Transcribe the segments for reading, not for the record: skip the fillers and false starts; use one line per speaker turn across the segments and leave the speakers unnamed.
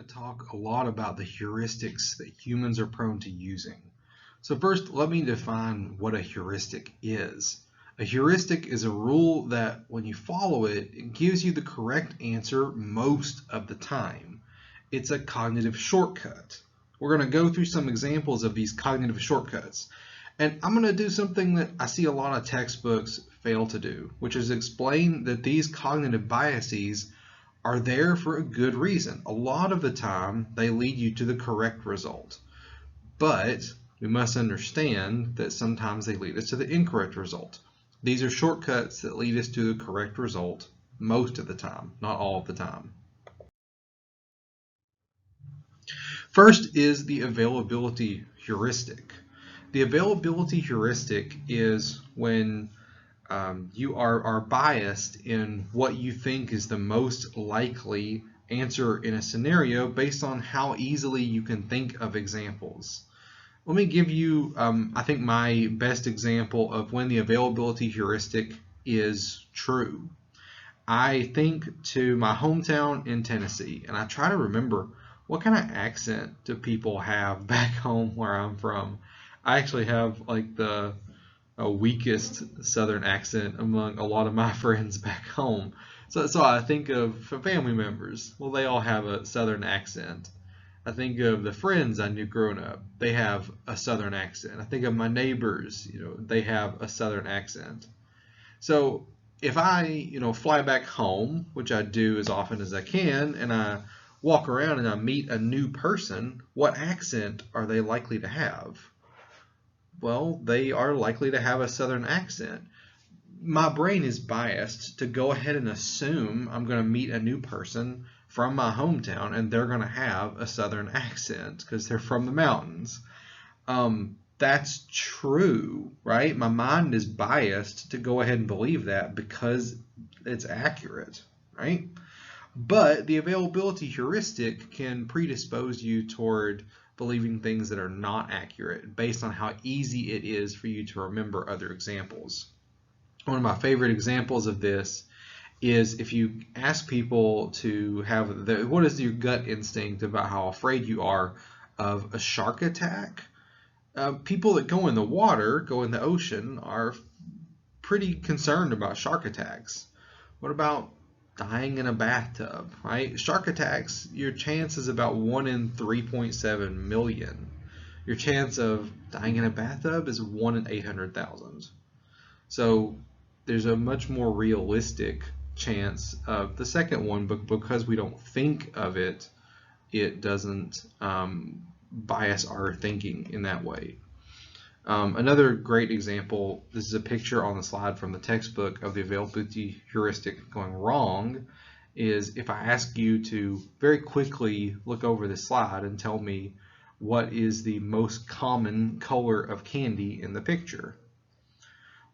going to talk a lot about the heuristics that humans are prone to using. So first, let me define what a heuristic is. A heuristic is a rule that when you follow it, it gives you the correct answer most of the time. It's a cognitive shortcut. We're going to go through some examples of these cognitive shortcuts. And I'm going to do something that I see a lot of textbooks fail to do, which is explain that these cognitive biases are there for a good reason. A lot of the time, they lead you to the correct result. But we must understand that sometimes they lead us to the incorrect result. These are shortcuts that lead us to the correct result most of the time, not all of the time. First is the availability heuristic. The availability heuristic is when you are biased in what you think is the most likely answer in a scenario based on how easily you can think of examples. Let me give you, I think, my best example of when the availability heuristic is true. I think to my hometown in Tennessee, and I try to remember what kind of accent do people have back home where I'm from. I actually have like the weakest Southern accent among a lot of my friends back home. So I think of family members. Well, they all have a Southern accent. I think of the friends I knew growing up. They have a Southern accent. I think of my neighbors. They have a Southern accent. So if I, fly back home, which I do as often as I can, and I walk around and I meet a new person, what accent are they likely to have? Well, they are likely to have a Southern accent. My brain is biased to go ahead and assume I'm going to meet a new person from my hometown and they're going to have a Southern accent because they're from the mountains. That's true, right? My mind is biased to go ahead and believe that because it's accurate, right? But the availability heuristic can predispose you toward believing things that are not accurate based on how easy it is for you to remember other examples. One of my favorite examples of this is if you ask people to have what is your gut instinct about how afraid you are of a shark attack? People that go in the water, go in the ocean, are pretty concerned about shark attacks. What about dying in a bathtub, right? Shark attacks, your chance is about 1 in 3.7 million. Your chance of dying in a bathtub is 1 in 800,000. So there's a much more realistic chance of the second one, but because we don't think of it, it doesn't bias our thinking in that way. Another great example, this is a picture on the slide from the textbook of the availability heuristic going wrong, is if I ask you to very quickly look over this slide and tell me what is the most common color of candy in the picture.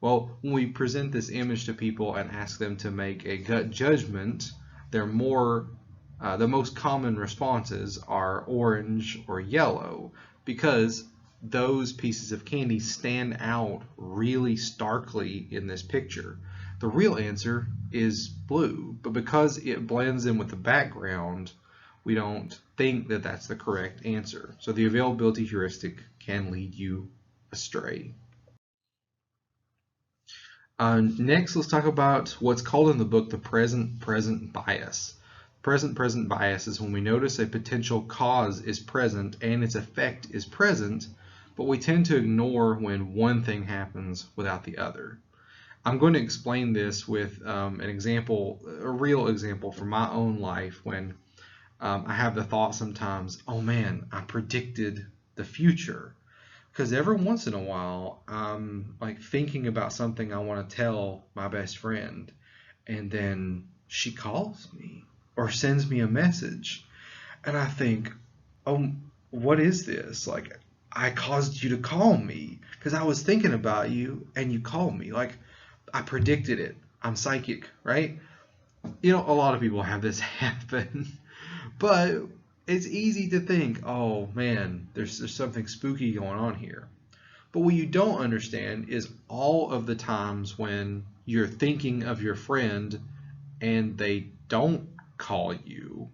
Well, when we present this image to people and ask them to make a gut judgment, the most common responses are orange or yellow because those pieces of candy stand out really starkly in this picture. The real answer is blue, but because it blends in with the background, we don't think that that's the correct answer. So the availability heuristic can lead you astray. Next, let's talk about what's called in the book the present-present bias. Present-present bias is when we notice a potential cause is present and its effect is present, but we tend to ignore when one thing happens without the other. I'm going to explain this with an example, a real example from my own life when I have the thought sometimes, oh man, I predicted the future. Because every once in a while, I'm like thinking about something I want to tell my best friend, and then she calls me or sends me a message, and I think, oh, what is this? Like, I caused you to call me because I was thinking about you and you called me. Like, I predicted it. I'm psychic, right? A lot of people have this happen, but it's easy to think, oh man, there's something spooky going on here. But what you don't understand is all of the times when you're thinking of your friend and they don't call you,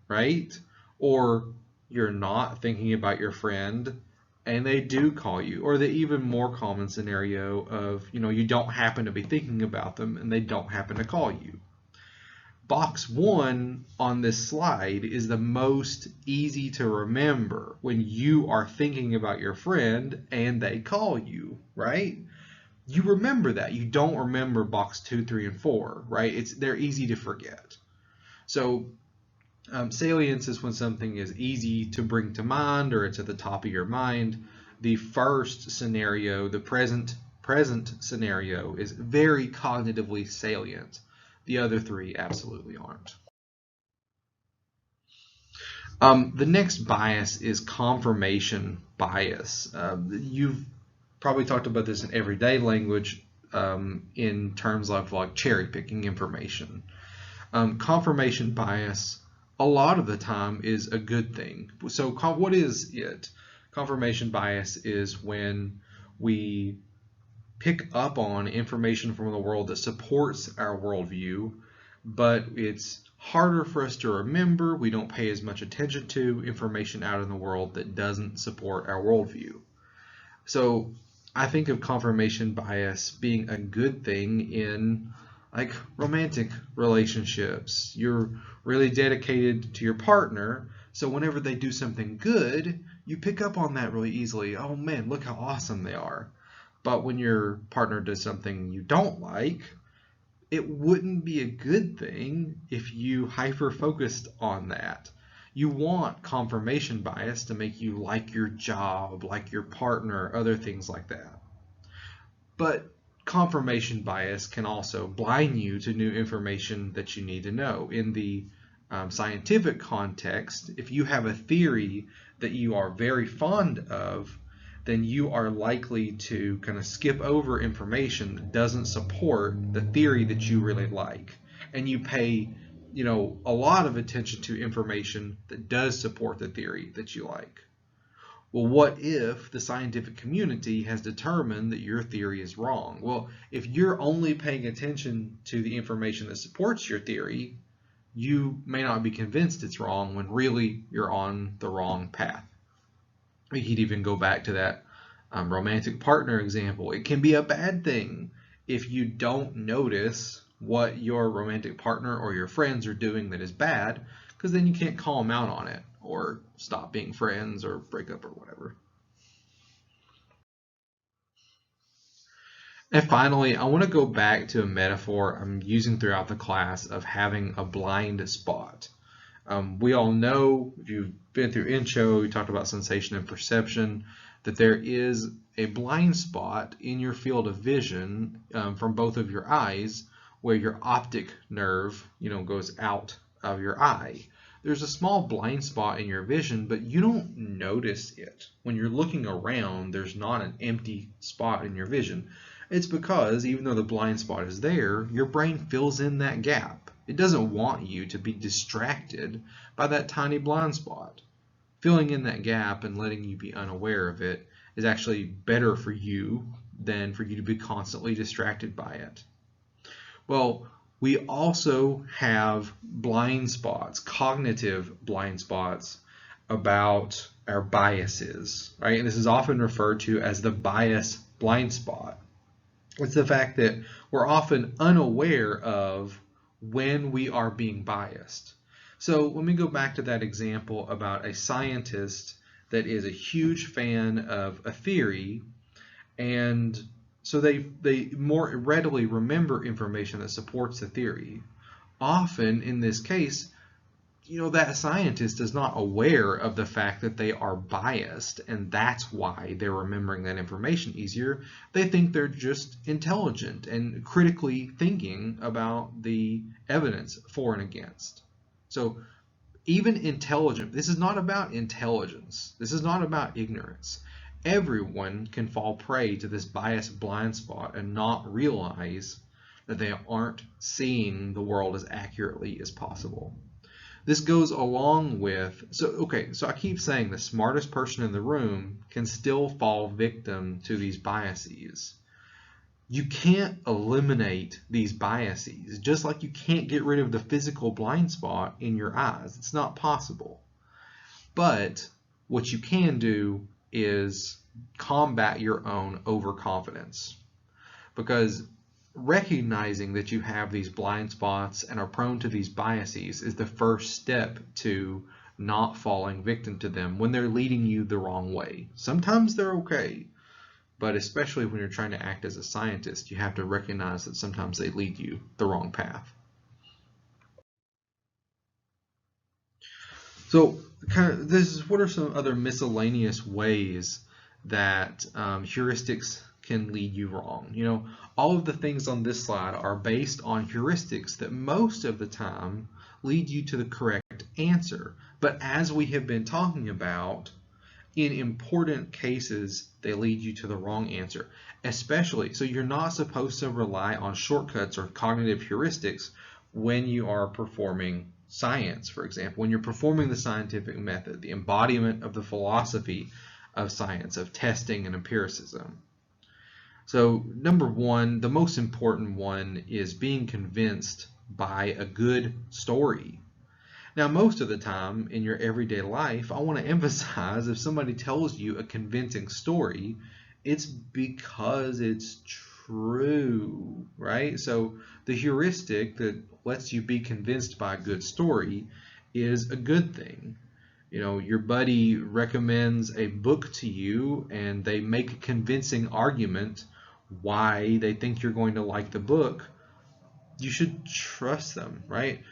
right? Or you're not thinking about your friend and they do call you, or the even more common scenario of, you don't happen to be thinking about them and they don't happen to call you. Box 1 on this slide is the most easy to remember when you are thinking about your friend and they call you, right? You remember that. You don't remember box 2, 3, and 4, right? They're easy to forget. So salience is when something is easy to bring to mind or it's at the top of your mind. The first scenario, the present scenario, is very cognitively salient. The other three absolutely aren't. The next bias is confirmation bias. You've probably talked about this in everyday language in terms of like cherry picking information. Confirmation bias a lot of the time is a good thing. So what is it? Confirmation bias is when we pick up on information from the world that supports our worldview, but it's harder for us to remember. We don't pay as much attention to information out in the world that doesn't support our worldview. So I think of confirmation bias being a good thing in like romantic relationships. You're really dedicated to your partner, so whenever they do something good, you pick up on that really easily. Oh man, look how awesome they are. But when your partner does something you don't like, it wouldn't be a good thing if you hyper-focused on that. You want confirmation bias to make you like your job, like your partner, other things like that. But confirmation bias can also blind you to new information that you need to know. In the scientific context, if you have a theory that you are very fond of, then you are likely to kind of skip over information that doesn't support the theory that you really like. And you pay, a lot of attention to information that does support the theory that you like. Well, what if the scientific community has determined that your theory is wrong? Well, if you're only paying attention to the information that supports your theory, you may not be convinced it's wrong when really you're on the wrong path. We could even go back to that romantic partner example. It can be a bad thing if you don't notice what your romantic partner or your friends are doing that is bad, because then you can't call them out on it or stop being friends or break up or whatever. And finally, I want to go back to a metaphor I'm using throughout the class of having a blind spot. We all know, if you've been through intro, we talked about sensation and perception, that there is a blind spot in your field of vision from both of your eyes where your optic nerve, goes out of your eye. There's a small blind spot in your vision, but you don't notice it. When you're looking around, there's not an empty spot in your vision. It's because even though the blind spot is there, your brain fills in that gap. It doesn't want you to be distracted by that tiny blind spot. Filling in that gap and letting you be unaware of it is actually better for you than for you to be constantly distracted by it. Well, we also have blind spots, cognitive blind spots about our biases, right? And this is often referred to as the bias blind spot. It's the fact that we're often unaware of when we are being biased. So when we go back to that example about a scientist that is a huge fan of a theory, and so they more readily remember information that supports the theory. Often in this case, that scientist is not aware of the fact that they are biased, and that's why they're remembering that information easier. They think they're just intelligent and critically thinking about the evidence for and against. So even intelligent, this is not about intelligence. This is not about ignorance. Everyone can fall prey to this bias blind spot and not realize that they aren't seeing the world as accurately as possible. This goes along with, so I keep saying the smartest person in the room can still fall victim to these biases. You can't eliminate these biases, just like you can't get rid of the physical blind spot in your eyes. It's not possible. But what you can do is combat your own overconfidence, because recognizing that you have these blind spots and are prone to these biases is the first step to not falling victim to them when they're leading you the wrong way. Sometimes they're okay, but especially when you're trying to act as a scientist, you have to recognize that sometimes they lead you the wrong path. So what are some other miscellaneous ways that heuristics can lead you wrong? You know, all of the things on this slide are based on heuristics that most of the time lead you to the correct answer. But as we have been talking about, in important cases, they lead you to the wrong answer. Especially, so you're not supposed to rely on shortcuts or cognitive heuristics when you are performing science, for example, when you're performing the scientific method, the embodiment of the philosophy of science, of testing and empiricism. So number one, the most important one, is being convinced by a good story. Now, most of the time in your everyday life, I want to emphasize, if somebody tells you a convincing story, it's because it's true, right? So the heuristic that lets you be convinced by a good story is a good thing. You know, your buddy recommends a book to you and they make a convincing argument why they think you're going to like the book. You should trust them, right?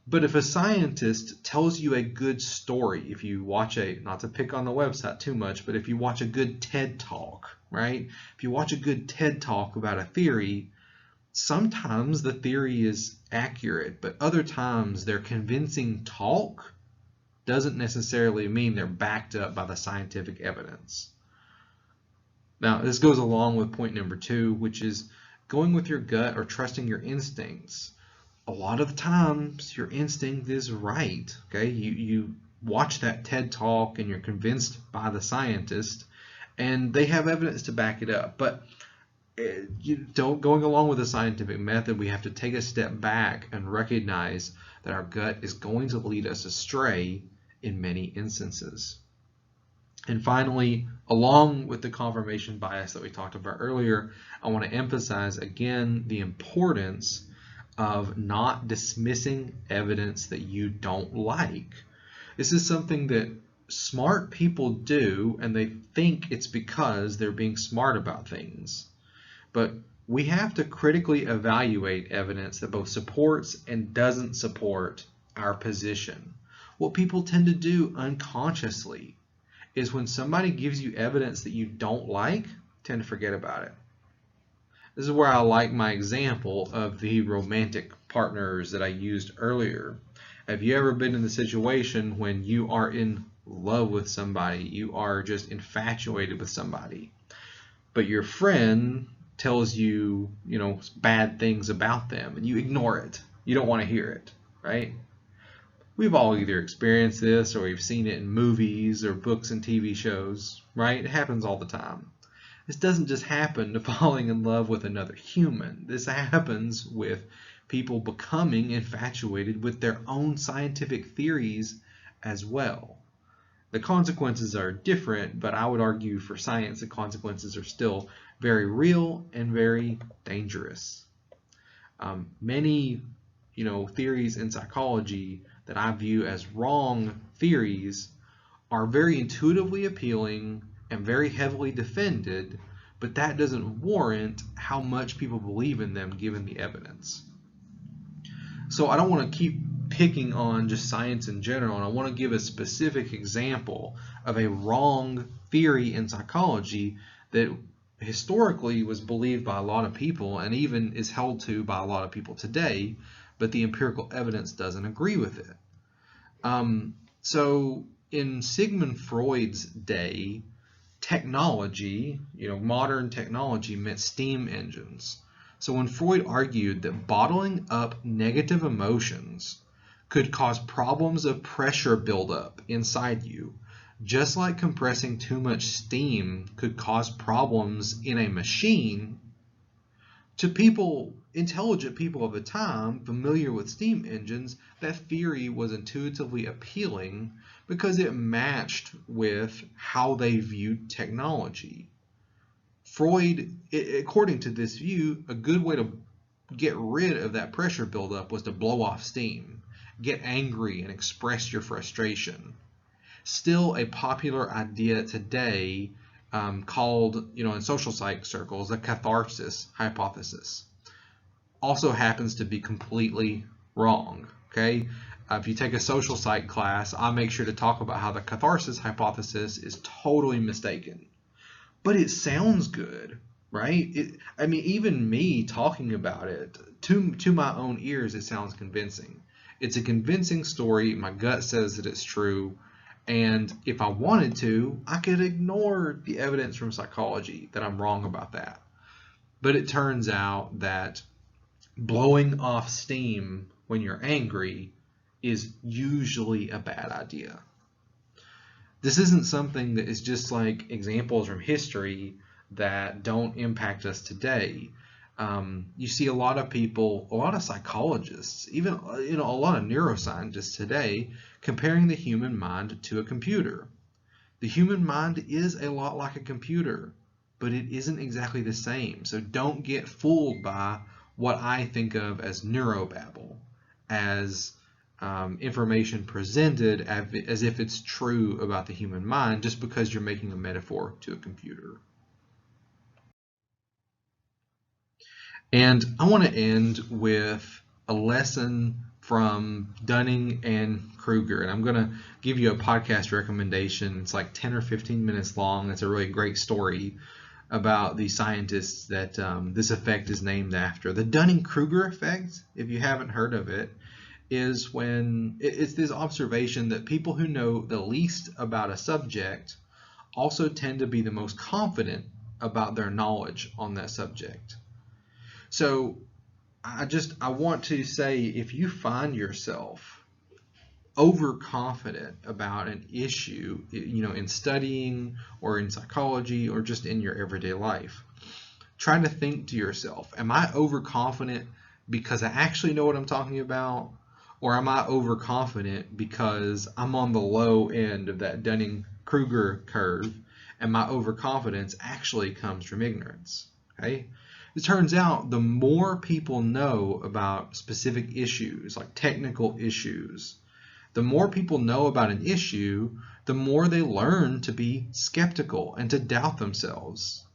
But if a scientist tells you a good story, if you watch not to pick on the website too much, but if you watch a good TED Talk, right? If you watch a good TED Talk about a theory, sometimes the theory is accurate, but other times their convincing talk doesn't necessarily mean they're backed up by the scientific evidence. Now, this goes along with point number 2, which is going with your gut or trusting your instincts. A lot of times your instinct is right, okay? You watch that TED Talk and you're convinced by the scientist and they have evidence to back it up. But going along with the scientific method, we have to take a step back and recognize that our gut is going to lead us astray in many instances. And finally, along with the confirmation bias that we talked about earlier, I want to emphasize again the importance of not dismissing evidence that you don't like. This is something that smart people do, and they think it's because they're being smart about things. But we have to critically evaluate evidence that both supports and doesn't support our position. What people tend to do unconsciously is when somebody gives you evidence that you don't like, tend to forget about it. This is where I like my example of the romantic partners that I used earlier. Have you ever been in the situation when you are in love with somebody, you are just infatuated with somebody, but your friend tells you, bad things about them and you ignore it? You don't want to hear it, right? We've all either experienced this or we've seen it in movies or books and TV shows, right? It happens all the time. This doesn't just happen to falling in love with another human. This happens with people becoming infatuated with their own scientific theories as well. The consequences are different, but I would argue for science the consequences are still very real and very dangerous. Many theories in psychology that I view as wrong theories are very intuitively appealing and very heavily defended, but that doesn't warrant how much people believe in them given the evidence. So I don't want to keep picking on just science in general, and I want to give a specific example of a wrong theory in psychology that historically was believed by a lot of people and even is held to by a lot of people today, but the empirical evidence doesn't agree with it. So in Sigmund Freud's day, technology, modern technology meant steam engines. So when Freud argued that bottling up negative emotions could cause problems of pressure buildup inside you, just like compressing too much steam could cause problems in a machine, to people intelligent people of the time familiar with steam engines, that theory was intuitively appealing because it matched with how they viewed technology. Freud, according to this view, a good way to get rid of that pressure buildup was to blow off steam, get angry, and express your frustration. Still a popular idea today, called, in social psych circles, the catharsis hypothesis. Also happens to be completely wrong. Okay, if you take a social psych class, I'll make sure to talk about how the catharsis hypothesis is totally mistaken. But it sounds good, right? I mean, even me talking about it, to my own ears, it sounds convincing. It's a convincing story. My gut says that it's true. And if I wanted to, I could ignore the evidence from psychology that I'm wrong about that. But it turns out that blowing off steam when you're angry is usually a bad idea. This isn't something that is just like examples from history that don't impact us today. You see a lot of people, a lot of psychologists, even a lot of neuroscientists today comparing the human mind to a computer. The human mind is a lot like a computer, but it isn't exactly the same. So don't get fooled by what I think of as neurobabble, as information presented as if it's true about the human mind just because you're making a metaphor to a computer. And I want to end with a lesson from Dunning and Kruger. And I'm going to give you a podcast recommendation. It's like 10 or 15 minutes long. It's a really great story about the scientists that this effect is named after. The Dunning-Kruger effect, if you haven't heard of it, is when it's this observation that people who know the least about a subject also tend to be the most confident about their knowledge on that subject. So I want to say, if you find yourself overconfident about an issue, in studying or in psychology or just in your everyday life, try to think to yourself, am I overconfident because I actually know what I'm talking about? Or am I overconfident because I'm on the low end of that Dunning-Kruger curve and my overconfidence actually comes from ignorance? Okay? It turns out the more people know about specific issues, like technical issues, the more people know about an issue, the more they learn to be skeptical and to doubt themselves.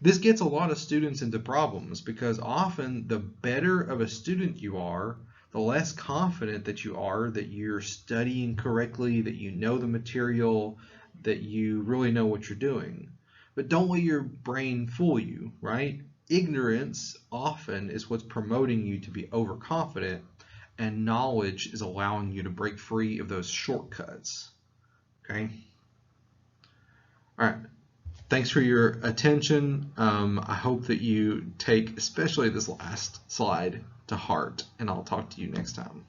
This gets a lot of students into problems because often the better of a student you are, the less confident that you are that you're studying correctly, that you know the material, that you really know what you're doing. But don't let your brain fool you, right? Ignorance often is what's promoting you to be overconfident, and knowledge is allowing you to break free of those shortcuts. Okay? All right. Thanks for your attention. I hope that you take especially this last slide to heart, and I'll talk to you next time.